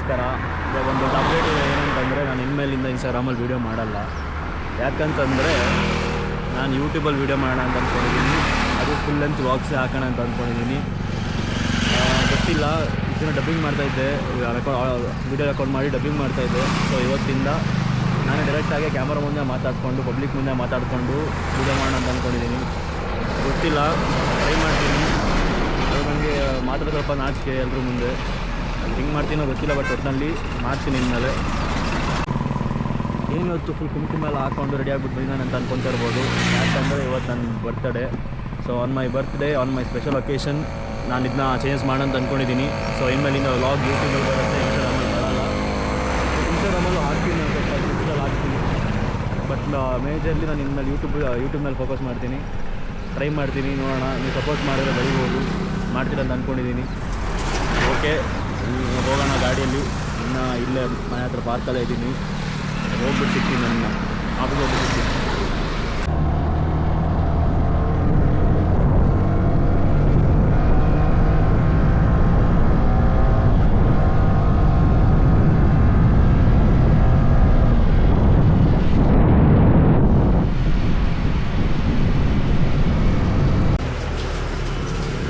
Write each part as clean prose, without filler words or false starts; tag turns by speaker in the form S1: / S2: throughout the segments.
S1: ನಮಸ್ಕಾರ. ಇವಾಗ ಒಂದು ಅಪ್ಡೇಟ್ ಇದೆ. ಏನಂತಂದರೆ ನಾನು ಇನ್ಮೇಲಿಂದ ಇನ್ಸ್ಟಾಗ್ರಾಮಲ್ಲಿ ವೀಡಿಯೋ ಮಾಡಲ್ಲ. ಯಾಕಂತಂದರೆ ನಾನು ಯೂಟ್ಯೂಬಲ್ಲಿ ವೀಡಿಯೋ ಮಾಡೋಣ ಅಂತ ಅಂದ್ಕೊಂಡಿದ್ದೀನಿ. ಅದು ಫುಲ್ ಲೆಂತ್ ವ್ಲಾಗ್ಸೇ ಹಾಕೋಣ ಅಂತ ಅಂದ್ಕೊಂಡಿದ್ದೀನಿ. ಗೊತ್ತಿಲ್ಲ, ಇದನ್ನು ಡಬ್ಬಿಂಗ್ ಮಾಡ್ತಾಯಿದ್ದೆ, ವೀಡಿಯೋ ರೆಕಾರ್ಡ್ ಮಾಡಿ ಡಬ್ಬಿಂಗ್ ಮಾಡ್ತಾಯಿದ್ದೆ. ಸೊ ಇವತ್ತಿಂದ ನಾನು ಡೈರೆಕ್ಟಾಗಿ ಕ್ಯಾಮ್ರಾ ಮುಂದೆ ಮಾತಾಡಿಕೊಂಡು ಪಬ್ಲಿಕ್ ಮುಂದೆ ಮಾತಾಡಿಕೊಂಡು ವೀಡಿಯೋ ಮಾಡೋಣ ಅಂತ ಅಂದ್ಕೊಂಡಿದ್ದೀನಿ. ಗೊತ್ತಿಲ್ಲ, ಟ್ರೈ ಮಾಡ್ತೀನಿ. ಅದು ನನಗೆ ಮಾತ್ರ ಸ್ವಲ್ಪ ನಾಚಿಕೆ ಎಲ್ಲರ ಮುಂದೆ. ಅದು ಹೆಂಗೆ ಮಾಡ್ತೀನೋ ಗೊತ್ತಿಲ್ಲ, ಬಟ್ ಒಟ್ಟಿನಲ್ಲಿ ಮಾಡ್ತೀನಿ. ಇನ್ಮೇಲೆ ಏನು ಇವತ್ತು ಫುಲ್ ಕುಂಕುಮ ಎಲ್ಲ ಹಾಕ್ಕೊಂಡು ರೆಡಿ ಆಗಿಬಿಟ್ಟು ಬಂದಿದ್ದಾನೆ ಅಂತ ಅಂದ್ಕೊತಾ ಇರ್ಬೋದು. ಯಾಕಂದರೆ ಇವತ್ತು ನನ್ನ birthday. So on my birthday, on my special occasion ನಾನು ಇದನ್ನ ಚೇಂಜ್ ಮಾಡೋಣ ಅಂತ ಅಂದ್ಕೊಂಡಿದ್ದೀನಿ. ಸೊ ಇನ್ಮೇಲಿಂದ ವ್ಲಾಗ್ ಯೂಟ್ಯೂಬಲ್ಲಿ ಬರುತ್ತೆ, ಇನ್ಸ್ಟಾಗ್ರಾಮಲ್ಲಿ ಬರೋಲ್ಲ. ಇನ್ಸ್ಟಾಗ್ರಾಮಲ್ಲೂ ಹಾಕ್ತೀನಿ, ಸ್ವಲ್ಪ ಪಿಕ್ಚರಲ್ಲಿ ಹಾಕ್ತೀನಿ. ಬಟ್ ಮೇಜರ್ಲಿ ನಾನು ಇನ್ಮೇಲೆ ಯೂಟ್ಯೂಬ್ ಮೇಲೆ ಫೋಕಸ್ ಮಾಡ್ತೀನಿ. ಟ್ರೈ ಮಾಡ್ತೀನಿ, ನೋಡೋಣ. ನೀವು ಸಪೋರ್ಟ್ ಮಾಡಿದ್ರೆ ಬೆಳಿಬೋದು, ಮಾಡ್ತೀರ ಅಂತ ಅಂದ್ಕೊಂಡಿದ್ದೀನಿ. ಓಕೆ, ಹೋಗೋಣ ಗಾಡಿಯಲ್ಲಿ. ಇನ್ನು ಇಲ್ಲೇ ಮನೆ ಹತ್ರ ಪಾರ್ಕಲ್ಲೇ ಇದ್ದೀನಿ. ಹೋಗ್ಬಿಟ್ಟು ಸಿಗ್ತೀನಿ, ನನ್ನ ಆಫೀಸ್ ಹೋಗ್ಬಿಟ್ಟು ಸಿಗ್ತೀನಿ.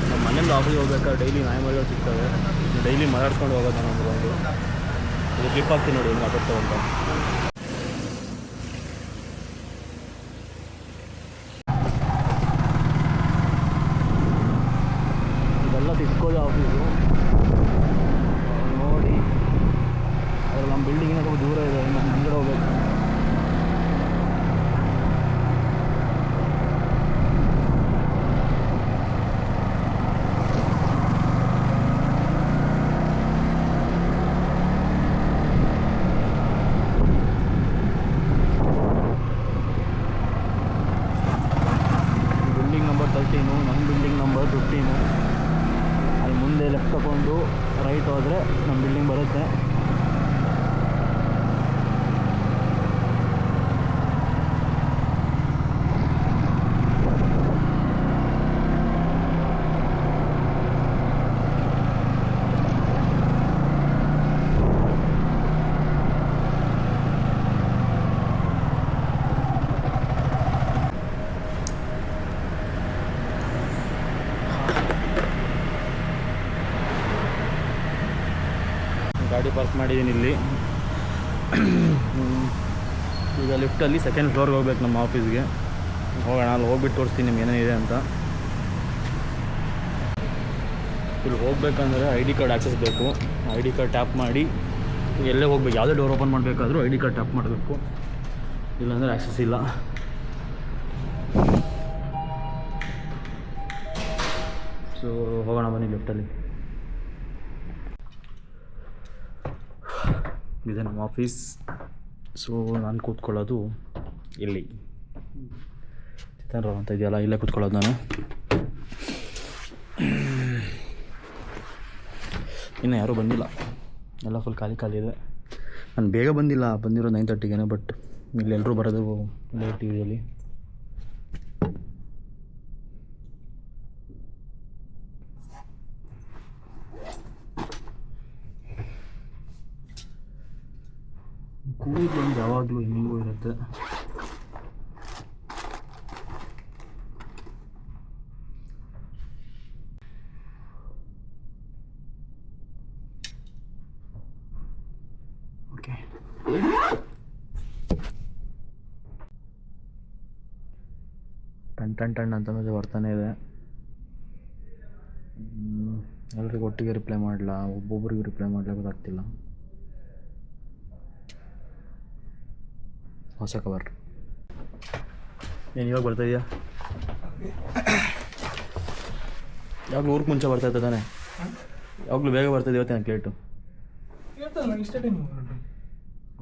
S1: ನಮ್ಮ ಮನೆಯಿಂದ ಆಫೀಸ್ಗೆ ಹೋಗ್ಬೇಕಾದ್ರೆ ಡೈಲಿ ನಾಯಿ ಮರಿಗಳು ಸಿಗ್ತವೆ. ಡೈಲಿ ಮಾತಾಡ್ಸ್ಕೊಂಡು ಹೋಗೋದು ನಾನು ಒಂದು ಇದು ಕ್ಲಿಪ್ ಹಾಕ್ತೀನಿ ನೋಡಿ, ಹೆಂಗೆ ಮಾತಾಡ್ತೇವೆ ಅಂತ. ಇದೆಲ್ಲ ತಿಸ್ಕೊಳ್ಳಿ ಆಫೀಸು ನೋಡಿ. ಅದ್ರಲ್ಲಿ ನಮ್ಮ ಬಿಲ್ಡಿಂಗಿನ ಸ್ವಲ್ಪ ದೂರ ಇದೆ, ನಮ್ಮ ಮುಂದೆ ಹೋಗ್ಬೇಕು. ನಂಬರ್ 13, ನಮ್ಮ ಬಿಲ್ಡಿಂಗ್ ನಂಬರ್ 15. ಅಲ್ಲಿ ಮುಂದೆ ಲೆಫ್ಟ್ ತಗೊಂಡು ರೈಟ್ ಹೋದರೆ ನಮ್ಮ ಬಿಲ್ಡಿಂಗ್ ಬರುತ್ತೆ. ಗಾಡಿ ಪಾರ್ಕ್ ಮಾಡಿದ್ದೀನಿ ಇಲ್ಲಿ. ಈಗ ಲಿಫ್ಟಲ್ಲಿ ಸೆಕೆಂಡ್ ಫ್ಲೋರ್ಗೆ ಹೋಗ್ಬೇಕು ನಮ್ಮ ಆಫೀಸ್ಗೆ. ಹೋಗೋಣ, ಅಲ್ಲಿ ಹೋಗ್ಬಿಟ್ಟು ತೋರಿಸ್ತೀನಿ ನಿಮ್ಗೆ ಏನೇನಿದೆ ಅಂತ. ಇಲ್ಲಿ ಹೋಗ್ಬೇಕಂದ್ರೆ ಐ ಡಿ ಕಾರ್ಡ್ ಆ್ಯಕ್ಸಸ್ ಬೇಕು. ಐ ಡಿ ಕಾರ್ಡ್ ಟ್ಯಾಪ್ ಮಾಡಿ ಎಲ್ಲೇ ಹೋಗ್ಬೇಕು, ಯಾವುದೇ ಡೋರ್ ಓಪನ್ ಮಾಡಬೇಕಾದ್ರೂ ಐ ಡಿ ಕಾರ್ಡ್ ಟ್ಯಾಪ್ ಮಾಡಬೇಕು, ಇಲ್ಲಾಂದರೆ ಆ್ಯಕ್ಸಸ್ ಇಲ್ಲ. ಸೊ ಹೋಗೋಣ ಬನ್ನಿ ಲಿಫ್ಟಲ್ಲಿ. ಇದೆ ನಮ್ಮ ಆಫೀಸ್. ಸೊ ನಾನು ಕೂತ್ಕೊಳ್ಳೋದು ಇಲ್ಲಿ, ಚಿತ್ರರಾವ್ ಅಂತ ಇದೆಯಲ್ಲ, ಇಲ್ಲೇ ಕೂತ್ಕೊಳ್ಳೋದು ನಾನು. ಇನ್ನು ಯಾರೂ ಬಂದಿಲ್ಲ, ಎಲ್ಲ ಫುಲ್ ಖಾಲಿ ಖಾಲಿ ಇದೆ. ನಾನು ಬೇಗ ಬಂದಿರೋ 9:30ಗೆ. ಬಟ್ ಇಲ್ಲಿ ಎಲ್ಲರೂ ಬರೋದು ಲೇಟ್ ಯೂಶಲಿ. ಕೂದಲು ಒಂದು ಯಾವಾಗಲೂ ಹಿಂಗೂ ಇರುತ್ತೆ. ಓಕೆ, ಟನ್ ಅಂತ ಬರ್ತಾನೆ ಇದೆ. ಎಲ್ರಿಗೂ ಒಟ್ಟಿಗೆ ರಿಪ್ಲೈ ಮಾಡಲ್ಲ, ಒಬ್ಬೊಬ್ರಿಗೆ ರಿಪ್ಲೈ ಮಾಡಲಿಕ್ಕೆ ಗೊತ್ತಾಗ್ತಿಲ್ಲ. ಹೊಸ ಕವರ್ ಏನು ಇವಾಗ ಬರ್ತಾಯಿದ್ಯಾ? ಯಾವಾಗಲೂ ಊರಿಗೆ ಮುಂಚೆ ಬರ್ತಾಯಿದ್ದೆ ತಾನೆ? ಯಾವಾಗಲೂ ಬೇಗ ಬರ್ತಾಯಿದ್ದೆ. ಇವತ್ತು ನನಗೆ ಲೇಟು.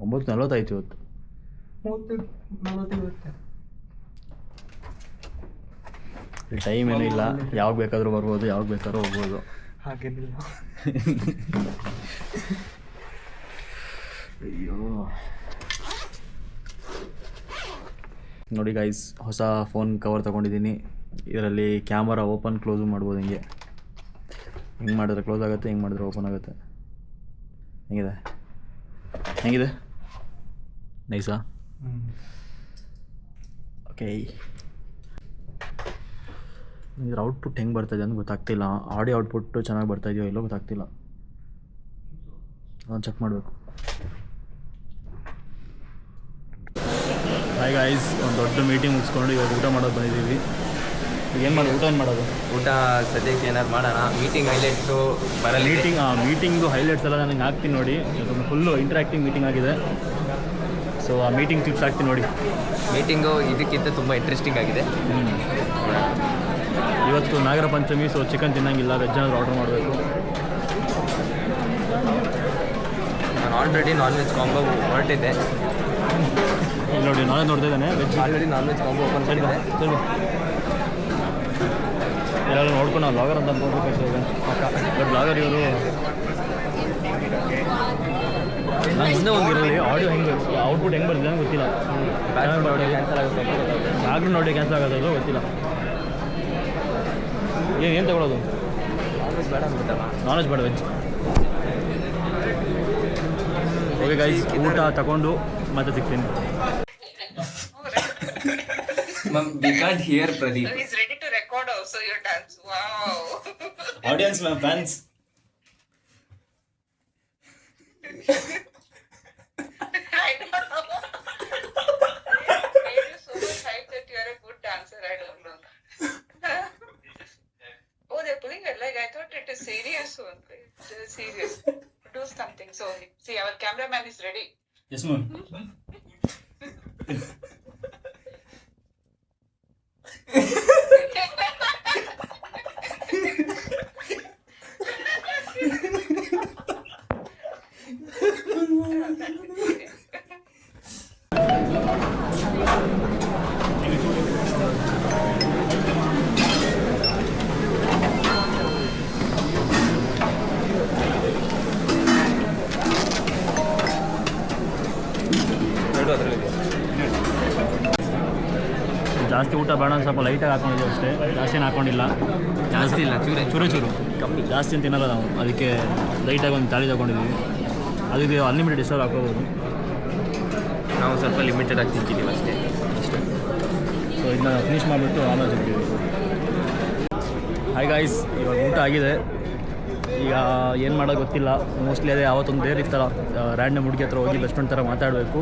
S1: 9:40 ಆಯ್ತು ಇವತ್ತು. ಟೈಮ್ ಏನೂ ಇಲ್ಲ, ಯಾವಾಗ ಬೇಕಾದರೂ ಬರ್ಬೋದು, ಯಾವಾಗ ಬೇಕಾದ್ರೂ ಹೋಗ್ಬೋದು.
S2: ಹಾಗೇನಿಲ್ಲ.
S1: ಅಯ್ಯೋ ನೋಡಿ ಗೈಸ್, ಹೊಸ ಫೋನ್ ಕವರ್ ತೊಗೊಂಡಿದ್ದೀನಿ. ಇದರಲ್ಲಿ ಕ್ಯಾಮರಾ ಓಪನ್ ಕ್ಲೋಸು ಮಾಡ್ಬೋದು. ಹಿಂಗೆ ಮಾಡಿದ್ರೆ ಕ್ಲೋಸ್ ಆಗುತ್ತೆ, ಹಿಂಗೆ ಮಾಡಿದ್ರೆ ಓಪನ್ ಆಗುತ್ತೆ. ಹೆಂಗಿದೆ ನೈಸಾ? ಓಕೆ, ಇದ್ರ ಔಟ್ಪುಟ್ ಹೆಂಗೆ ಬರ್ತಾಯಿದೆ ಅಂತ ಗೊತ್ತಾಗ್ತಿಲ್ಲ. ಆಡಿಯೋ ಔಟ್ಪುಟ್ಟು ಚೆನ್ನಾಗಿ ಬರ್ತಾಯಿದೆಯೋ ಇಲ್ಲೋ ಗೊತ್ತಾಗ್ತಿಲ್ಲ. ಅದನ್ನು ಚೆಕ್ ಮಾಡಬೇಕು. ಹಾಯ್ ಗಾಯ್ಸ್, ಒಂದು ದೊಡ್ಡ ಮೀಟಿಂಗ್ ಮುಗಿಸ್ಕೊಂಡು ಇವಾಗ ಊಟ ಮಾಡೋದು ಬಂದಿದ್ದೀವಿ. ಏನು ಮಾಡೋದು? ಊಟ ಏನು ಮಾಡೋದು?
S2: ಊಟ ಸದ್ಯಕ್ಕೆ ಏನಾದ್ರು ಮಾಡೋಣ. ಮೀಟಿಂಗ್ ಹೈಲೈಟ್ಸು ಬರಲ್ಲ.
S1: ಮೀಟಿಂಗು ಹೈಲೈಟ್ಸ್ ಎಲ್ಲ ನನಗೆ ಹಾಕ್ತೀನಿ ನೋಡಿ. ಅದೊಂದು ಫುಲ್ಲು ಇಂಟ್ರಾಕ್ಟಿಂಗ್ ಮೀಟಿಂಗ್ ಆಗಿದೆ. ಸೊ ಆ ಮೀಟಿಂಗ್ ಕ್ಲಿಪ್ಸ್ ಹಾಕ್ತೀನಿ ನೋಡಿ.
S2: ಮೀಟಿಂಗು ಇದಕ್ಕಿಂತ ತುಂಬ ಇಂಟ್ರೆಸ್ಟಿಂಗ್ ಆಗಿದೆ.
S1: ಇವತ್ತು Nagara Panchami, so chicken ತಿನ್ನಂಗಿಲ್ಲ, veg ಏನಾದರೂ ಆರ್ಡರ್ ಮಾಡಬೇಕು.
S2: ನಾನು ಆಲ್ರೆಡಿ ನಾನ್ ವೆಜ್ ಕಾಂಬೋ ಹೊರಟಿದ್ದೆ.
S1: ಇಲ್ಲಿ ನೋಡಿ, ನಾನೇ ನೋಡ್ತಾ ಇದ್ದಾನೆ veg.
S2: Already non veg combo open
S1: ಸರಿ ಎಲ್ಲರೂ ನೋಡ್ಕೊಂಡು ನಾವು ಬ್ಲಾಗರ್ ಅಂತ ಅಂದ್ಕೊಳ್ಬೇಕು ಈಗ. ಬಟ್ ಬ್ಲಾಗರ್ ಇವರು ನಾನು ಮುಂದೆ ಒಂದಿರಲಿ ಆಡಿಯೋ ಹೆಂಗೆ ಔಟ್ಪುಟ್ ಹೆಂಗೆ ಬರ್ತಿದೆ ಅಂತ ಗೊತ್ತಿಲ್ಲ.
S2: ಕ್ಯಾನ್ಸಲ್ ಆಗುತ್ತೆ.
S1: ಬ್ಯಾಕ್ಗ್ರೌಂಡ್ ನೋಡಿ ಕ್ಯಾನ್ಸಲ್ ಆಗೋದು ಗೊತ್ತಿಲ್ಲ. ಏನು ತಗೊಳ್ಳೋದು?
S2: ನಾನ್ ವೆಜ್ ಬೇಡ ಅಂದ್ಬಿಟ್ಟಲ್ಲ.
S1: ನಾನ್ ವೆಜ್ ಬೇಡ, ವೆಜ್. ಓಕೆ ಗೈಸ್, ಊಟ ತಗೊಂಡು ಮತ್ತೆ ಸಿಗ್ತೀನಿ.
S2: We can't hear Pradeep.
S3: So he's ready to record also your dance. Wow.
S1: Audience, my fans.
S3: I don't know. Made you so much hype that you are a good dancer. I don't know. Oh, they're pulling it like I thought it is serious only. It is serious. Do something. So see, our cameraman is ready.
S1: Yes, ma'am. ಜಾಸ್ತಿ ಊಟ ಬೇಡ, ಸ್ವಲ್ಪ ಲೈಟಾಗಿ ಹಾಕೊಂಡಿದ್ದೀವಿ ಅಷ್ಟೇ, ಜಾಸ್ತಿ ಏನು ಹಾಕೊಂಡಿಲ್ಲ.
S2: ಜಾಸ್ತಿ ಇಲ್ಲ, ಚೂರು
S1: ಕಮ್ಮಿ. ಜಾಸ್ತಿ ಅಂತ ತಿನ್ನಲ್ಲ ನಾವು, ಅದಕ್ಕೆ ಲೈಟಾಗಿ ಒಂದು ತಾಳಿ ತಗೊಂಡಿದ್ದೀವಿ. ಅದಕ್ಕೆ ಅನ್ಲಿಮಿಟೆಡ್ ಎಷ್ಟೋ ಹಾಕೋಬೋದು.
S2: ನಾವು ಸ್ವಲ್ಪ ಲಿಮಿಟೆಡ್ ಆಗಿ ತಿಂತಿದ್ದೀವಿ ಅಷ್ಟೇ.
S1: ಸೊ ಇದನ್ನ ಫಿನಿಷ್ ಮಾಡಿಬಿಟ್ಟು ಆಮೇಲೆ ಸಿಗ್ತೀವಿ. ಹಾಯ್ ಗಾಯ್ಸ್, ಇವಾಗ ಊಟ ಆಗಿದೆ. ಈಗ ಏನು ಮಾಡೋದು ಗೊತ್ತಿಲ್ಲ. ಮೋಸ್ಟ್ಲಿ ಅದೇ ಯಾವತ್ತೊಂದು ಬೇರೆ ಇತ್ತಲ್ಲ, ರ್ಯಾಂಡಮ್ ಹುಡುಗಿ ಹತ್ರ ಹೋಗಿ ಬೆಸ್ಟ್ ಫ್ರೆಂಡ್ ಥರ ಮಾತಾಡಬೇಕು.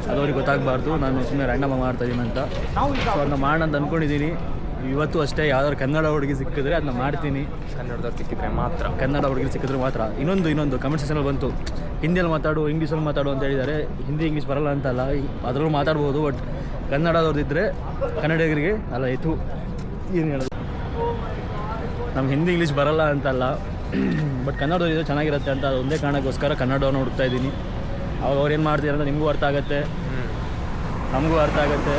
S1: ಅದು ಅವ್ರಿಗೆ ಗೊತ್ತಾಗಬಾರ್ದು ನಾನು ಸುಮ್ಮನೆ ರ್ಯಾಂಡಮ್ ಮಾಡ್ತಾಯಿದ್ದೀನಿ ಅಂತ. ಸೊ ಅದನ್ನ ಮಾಡೋಣ ಅಂತ ಅಂದ್ಕೊಂಡಿದ್ದೀನಿ. ಇವತ್ತು ಅಷ್ಟೇ ಯಾವ್ದಾದ್ರು ಕನ್ನಡ ಹುಡುಗಿ ಸಿಕ್ಕಿದ್ರೆ ಅದನ್ನ ಮಾಡ್ತೀನಿ.
S2: ಕನ್ನಡದವ್ರು ಸಿಕ್ಕಿದ್ರೆ ಮಾತ್ರ,
S1: ಕನ್ನಡ ಹುಡುಗಿ ಸಿಕ್ಕಿದ್ರೆ ಮಾತ್ರ. ಇನ್ನೊಂದು ಕಮೆಂಟ್ ಸೆಕ್ಷನಲ್ಲಿ ಬಂತು, ಹಿಂದಿಯಲ್ಲಿ ಮಾತಾಡು, ಇಂಗ್ಲೀಷಲ್ಲಿ ಮಾತಾಡು ಅಂತ ಹೇಳಿದ್ದಾರೆ. ಹಿಂದಿ ಇಂಗ್ಲೀಷ್ ಬರಲ್ಲ ಅಂತಲ್ಲ, ಅದರಲ್ಲೂ ಮಾತಾಡ್ಬೋದು. ಬಟ್ ಕನ್ನಡದವ್ರದ್ದಿದ್ದರೆ ಕನ್ನಡಿಗರಿಗೆ ಅಲ್ಲ ಇತ್ತು ಏನು ಹೇಳೋದು, ನಮ್ಗೆ ಹಿಂದಿ ಇಂಗ್ಲೀಷ್ ಬರಲ್ಲ ಅಂತಲ್ಲ, ಬಟ್ ಕನ್ನಡದವ್ರು ಚೆನ್ನಾಗಿರುತ್ತೆ ಅಂತ ಒಂದೇ ಕಾರಣಕ್ಕೋಸ್ಕರ ಕನ್ನಡವನ್ನು ಹುಡುಕ್ತಾ ಇದ್ದೀನಿ. ಅವಾಗ ಅವ್ರು ಏನು ಮಾಡ್ತೀರ ಅಂತ ನಿಮಗೂ ಅರ್ಥ ಆಗುತ್ತೆ, ನಮಗೂ ಅರ್ಥ ಆಗುತ್ತೆ,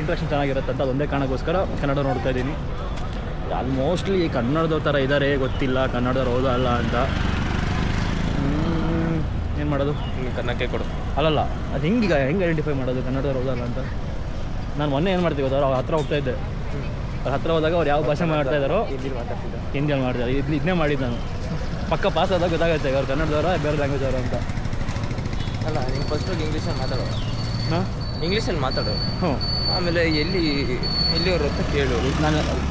S1: ಇಂಟ್ರೆಕ್ಷನ್ ಚೆನ್ನಾಗಿರುತ್ತೆ ಅಂತ ಅದೊಂದೇ ಕಾರಣಕ್ಕೋಸ್ಕರ ಕನ್ನಡ ನೋಡ್ತಾ ಇದ್ದೀನಿ. ಆಲ್ಮೋಸ್ಟ್ಲಿ ಕನ್ನಡದವ್ರ ಥರ ಇದ್ದಾರೆ, ಗೊತ್ತಿಲ್ಲ ಕನ್ನಡದವ್ರು ಹೌದಾ ಅಲ್ಲ ಅಂತ. ಏನು ಮಾಡೋದು?
S2: ಕನ್ನಡಕ್ಕೆ ಕೊಡು.
S1: ಅಲ್ಲಲ್ಲ, ಅದು ಹೆಂಗೆ ಐಡೆಂಟಿಫೈ ಮಾಡೋದು ಕನ್ನಡದವ್ರು ಹೌದಲ್ಲ ಅಂತ? ನಾನು ಮೊನ್ನೆ ಏನು ಮಾಡ್ತೀವಿ ಗೊತ್ತಾ, ಅವ್ರ ಹತ್ರ ಹೋಗ್ತಾಯಿದ್ದೆ. ಅವ್ರ ಹತ್ರ ಹೋದಾಗ ಅವ್ರು ಯಾವ ಭಾಷೆ ಮಾಡ್ತಾ ಇದ್ದಾರೋ ಹಿಂದಿಯಲ್ಲಿ ಮಾಡ್ತಾರೆ. ಇದನ್ನೇ ಮಾಡಿದ್ದು ನಾನು. ಪಕ್ಕ ಪಾಸ್ ಆದಾಗ ಗೊತ್ತಾಗುತ್ತೆ ಅವ್ರು ಕನ್ನಡದವರ ಬೇರೆ ಲ್ಯಾಂಗ್ವೇಜ್ ಅವರು ಅಂತ.
S2: ಅಲ್ಲ, ನೀವು ಫಸ್ಟ್ ಇಂಗ್ಲೀಷಲ್ಲಿ ಮಾತಾಡೋ.
S1: ಹಾಂ,
S2: ಇಂಗ್ಲೀಷಲ್ಲಿ ಮಾತಾಡೋ.
S1: ಹ್ಞೂ.
S2: ಆಮೇಲೆ ಎಲ್ಲಿಯವರು ಅಂತ ಕೇಳು.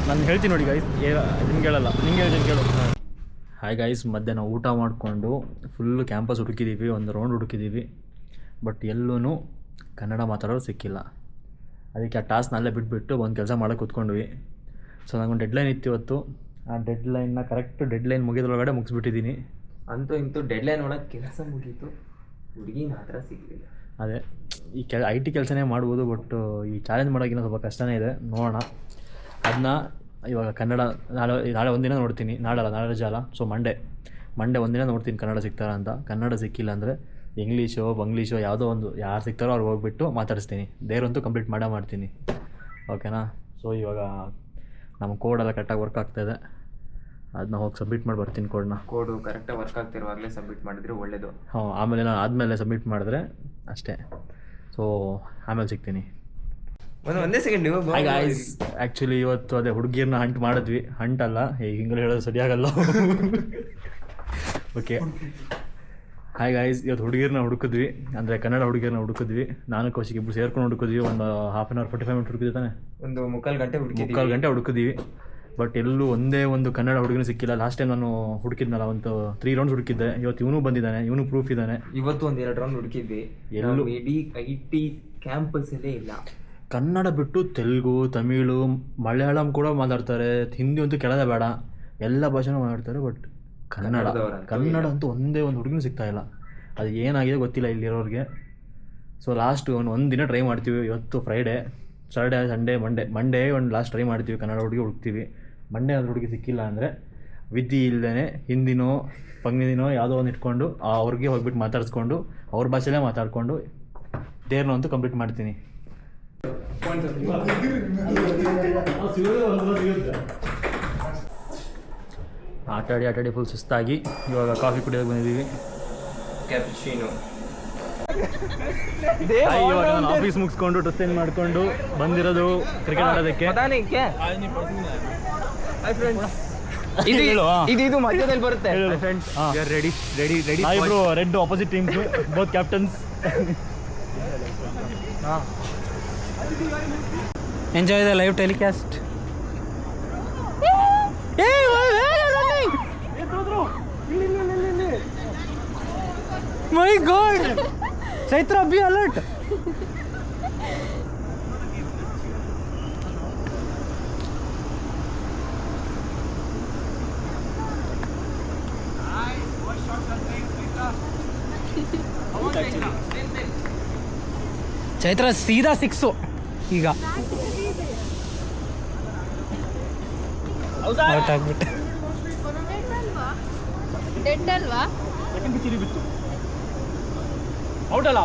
S1: ನಾನು ಹೇಳ್ತೀನಿ ನೋಡಿ ಗೈಸ್, ನಿಮ್ಗೆ ಹೇಳಲ್ಲ, ನಿಂಗೆ ಹೇಳ್ತೀನಿ ಕೇಳು. ಹಾಯ್ ಗೈಸ್, ಮಧ್ಯಾಹ್ನ ಊಟ ಮಾಡಿಕೊಂಡು ಫುಲ್ಲು ಕ್ಯಾಂಪಸ್ ಹುಡುಕಿದ್ದೀವಿ, ಒಂದು ರೌಂಡ್ ಹುಡುಕಿದ್ದೀವಿ. ಬಟ್ ಎಲ್ಲೂ ಕನ್ನಡ ಮಾತಾಡೋರು ಸಿಕ್ಕಿಲ್ಲ. ಅದಕ್ಕೆ ಆ ಟಾಸ್ಕ್ ನಲ್ಲೇ ಬಿಟ್ಬಿಟ್ಟು ಒಂದು ಕೆಲಸ ಮಾಡೋಕ್ಕೆ ಕೂತ್ಕೊಂಡ್ವಿ. ಸೊ ನನಗೊಂದು ಡೆಡ್ಲೈನ್ ಇತ್ತು ಇವತ್ತು. ಆ ಡೆಡ್ಲೈನ್ನ ಕರೆಕ್ಟ್ ಡೆಡ್ಲೈನ್ ಮುಗಿದ್ರೊಳಗಡೆ ಮುಗಿಸ್ಬಿಟ್ಟಿದ್ದೀನಿ.
S2: ಅಂತೂ ಇಂತೂ ಡೆಡ್ಲೈನ್ ಒಳಗೆ ಕೆಲಸ ಮುಗೀತು, ಹುಡುಗಿ ಮಾತ್ರ ಸಿಗಲಿಲ್ಲ.
S1: ಅದೇ ಈ IT ಕೆಲಸನೇ ಮಾಡ್ಬೋದು, ಬಟ್ ಈ ಚಾಲೆಂಜ್ ಮಾಡೋಕ್ಕಿಂತ ಸ್ವಲ್ಪ ಕಷ್ಟನೇ ಇದೆ. ನೋಡೋಣ. ಅದನ್ನ ಇವಾಗ ಕನ್ನಡ ನಾಳೆ ಒಂದಿನ ನೋಡ್ತೀನಿ. ನಾಳೆ ರಜೆ ಅಲ್ಲ, ಸೊ ಮಂಡೇ ಒಂದಿನ ನೋಡ್ತೀನಿ ಕನ್ನಡ ಸಿಗ್ತಾರ ಅಂತ. ಕನ್ನಡ ಸಿಕ್ಕಿಲ್ಲ ಅಂದರೆ ಇಂಗ್ಲೀಷೋ ಯಾವುದೋ ಒಂದು ಯಾರು ಸಿಗ್ತಾರೋ ಅವ್ರಿಗೆ ಹೋಗ್ಬಿಟ್ಟು ಮಾತಾಡಿಸ್ತೀನಿ. ದೇವ್ರಂತೂ ಕಂಪ್ಲೀಟ್ ಮಾಡ್ತೀನಿ. ಓಕೆನಾ? ಸೊ ಇವಾಗ ನಮ್ಮ ಕೋಡೆಲ್ಲ ಕರೆಕ್ಟಾಗಿ ವರ್ಕ್ ಆಗ್ತಾಯಿದೆ. ಅದನ್ನ ಹೋಗಿ ಸಬ್ಮಿಟ್ ಮಾಡಿ ಬರ್ತೀನಿ. ಕೋಡು
S2: ಕರೆಕ್ಟಾಗಿ ವರ್ಕ್ ಆಗ್ತಿರುವಾಗಲೇ ಸಬ್ಮಿಟ್ ಮಾಡಿದರೆ ಒಳ್ಳೆಯದು.
S1: ಆಮೇಲೆ ನಾನು ಆದಮೇಲೆ ಸಬ್ಮಿಟ್ ಮಾಡಿದ್ರೆ ಅಷ್ಟೇ. ಸೊ ಆಮೇಲೆ ಸಿಗ್ತೀನಿ.
S2: ಒಂದೇ ಸೆಕೆಂಡ್.
S1: ಹಾಯ್ ಗಾಯ್ಸ್, ಆ್ಯಕ್ಚುಲಿ ಇವತ್ತು ಅದೇ ಹುಡುಗಿಯರನ್ನ ಹಂಟ್ ಮಾಡಿದ್ವಿ. ಹಂಟಲ್ಲ, ಹಿಂಗೆ ಹೇಳೋದು ಸರಿಯಾಗಲ್ಲ. ಓಕೆ, ಹಾಯ್ ಗಾಯ್ಸ್, ಇವತ್ತು ಹುಡುಗಿರನ್ನ ಹುಡುಕಿದ್ವಿ, ಅಂದರೆ ಕನ್ನಡ ಹುಡುಗಿರನ್ನ ಹುಡುಕಿದ್ವಿ. ನಾನು ಕೌಶಿಕ್ ಇಬ್ಬರು ಸೇರ್ಕೊಂಡು ಹುಡುಕಿದ್ವಿ. ಒಂದು 1/2 hour 45 minutes ಹುಡುಕಿದ್ವಿ ತಾನೆ,
S2: ಒಂದು 3/4 ಗಂಟೆ
S1: ಮುಕ್ಕಾಲು ಗಂಟೆ ಹುಡುಕಿದ್ವಿ. ಬಟ್ ಎಲ್ಲೂ ಒಂದೇ ಒಂದು ಕನ್ನಡ ಹುಡುಗಿನೂ ಸಿಕ್ಕಿಲ್ಲ. ಲಾಸ್ಟ್ ಟೈಮ್ ನಾನು ಹುಡುಕಿದ್ನಲ್ಲ, ಒಂದು 3 rounds ಹುಡುಕಿದ್ದೆ. ಇವತ್ತು ಇವನು ಬಂದಿದ್ದಾನೆ, ಇವನು ಪ್ರೂಫ್ ಇದ್ದಾನೆ.
S2: ಇವತ್ತು 1-2 ರೌಂಡ್ ಹುಡುಕಿದ್ವಿ.
S1: ಎಲ್ಲೂ
S2: ಇಡೀ IT ಕ್ಯಾಂಪಸ್ಸಲ್ಲೇ ಇಲ್ಲ.
S1: ಕನ್ನಡ ಬಿಟ್ಟು ತೆಲುಗು, ತಮಿಳು, ಮಲಯಾಳಂ ಕೂಡ ಮಾತಾಡ್ತಾರೆ. ಹಿಂದಿ ಅಂತೂ ಕೆಳದೆ ಬೇಡ, ಎಲ್ಲ ಭಾಷೆನೂ ಮಾತಾಡ್ತಾರೆ. ಬಟ್ ಕನ್ನಡ ಅಂತೂ ಒಂದೇ ಒಂದು ಹುಡುಗಿನೂ ಸಿಗ್ತಾ ಇಲ್ಲ. ಅದು ಏನಾಗಿದೆ ಗೊತ್ತಿಲ್ಲ ಇಲ್ಲಿರೋರಿಗೆ. ಸೊ ಲಾಸ್ಟ್ ಒಂದು ದಿನ ಟ್ರೈ ಮಾಡ್ತೀವಿ. ಇವತ್ತು ಫ್ರೈಡೇ, ಸಾಟರ್ಡೇ, ಸಂಡೇ, ಮಂಡೇ ಒಂದು ಲಾಸ್ಟ್ ಟ್ರೈ ಮಾಡ್ತೀವಿ. ಕನ್ನಡ ಹುಡುಗಿ ಹುಡುಕ್ತೀವಿ. ಮಂಡೇ ಅದು ಹುಡುಗಿ ಸಿಕ್ಕಿಲ್ಲ ಅಂದರೆ ವಿಧಿ ಇಲ್ಲದೇ ಹಿಂದಿನೋ ಪಂಗ್ನಿದಿನೋ ಯಾವುದೋ ಒಂದು ಇಟ್ಕೊಂಡು ಅವ್ರಿಗೆ ಹೋಗ್ಬಿಟ್ಟು ಮಾತಾಡಿಸ್ಕೊಂಡು ಅವ್ರ ಭಾಷೆಲೇ ಮಾತಾಡಿಕೊಂಡು ದೇರ್ನ ಅಂತೂ ಕಂಪ್ಲೀಟ್ ಮಾಡ್ತೀನಿ. ಆಟಾಡಿ ಫುಲ್ ಸುಸ್ತಾಗಿ ಇವಾಗ ಕಾಫಿ ಕುಡಿಯೋಕೆ ಬಂದಿದ್ದೀವಿ.
S2: ಕ್ಯಾಪುಚಿನೋ.
S1: ಇವಾಗ ನಾನು ಆಫೀಸ್ ಮುಗಿಸ್ಕೊಂಡು ಡ್ರೆಸ್ ಚೇಂಜ್ ಮಾಡಿಕೊಂಡು ಬಂದಿರೋದು ಕ್ರಿಕೆಟ್ ಆಡೋದಕ್ಕೆ.
S2: ಇದು ಮಧ್ಯದಲ್ಲಿ ಬರುತ್ತೆ.
S1: ರೆಡಿ ಇಬ್ರು red opposite teams, both captains.
S4: Enjoy the live telecast. My God! Chaitra, be alert! Chaitra ಸೀದಾ 6 ಈಗ ಔಟ್ ಆಗ್ಬಿಟ್ಟೆ.
S5: ಡೆಡ್ ಅಲ್ವಾ?
S1: ಸೆಕೆಂಡ್ ಪಿಚ್ ಬಿತ್ತು, ಔಟ್ ಅಲ್ಲ.